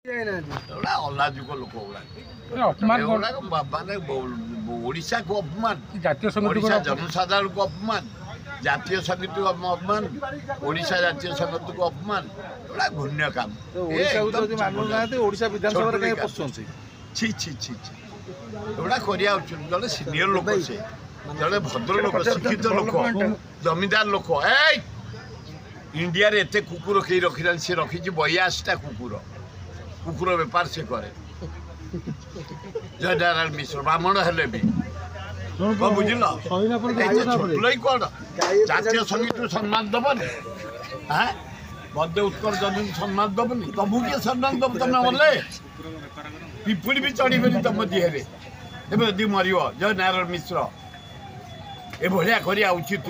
अलाजुक लोक माने ओडिशा को अपमान ओडिशा जनसाधारण को अपमान जातीय संगीत को अपमान ओडिशा जातीय संगीत को अपमान बड़ा घृण्य काम ओडिशा विधानसभा छी छी छी छी एवढा करिया जड़े सीनियर लोक से जड़े भद्र लोक शिक्षित लोक जमीदार लोक इंडिया रे एते कुकुर कई रखी से रखी 82टा कुकुर बेपार से करे जय नारायण मिश्र ब्राह्मण हेले भी बुझल कौन जातीय संगीत सम्मान दबनी हाँ बंदे उत्कल जन सम्मान दबनी तुमको किए सम्मान दब तुम बोले पिपुड़ी भी चढ़ी तुम देहरे एवं मर जय नारायण मिश्र एभलिया करिया उचित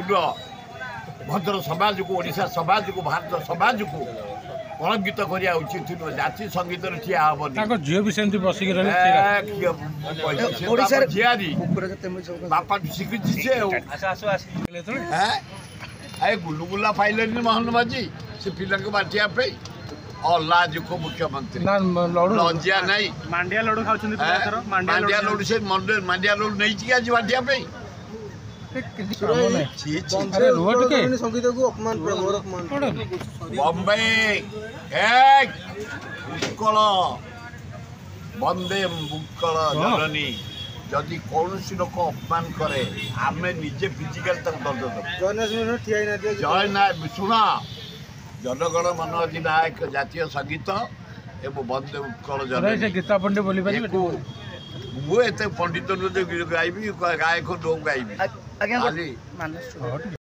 भद्र समाज को ओडिशा समाज को भारत समाज को कलंकित करिया उचित जाति संगीत ठिया हम झील भी सेमती बसिक झियारी बापा शिखुची से गुलुगुला पाइले मोहन बाजी से पिला बांटिया अल्लाजुक मुख्यमंत्री लज्जा नहीं मांडिया लड्डू खाऊ मांडिया लड्डू से मांडिया लड्डू नहीं आज बांटिया बम्बे उत्कल वंदे उत्कल जननी जदि कौन लोक अपमान करे आम निजे फिजिकाल दंड जय ना शुण जनगण मन अधिनायक जातीय संगीत एवं वंदे उत्कल जननी गीता पंडित बोली मुझे पंडित गायबी गायक नो गायबी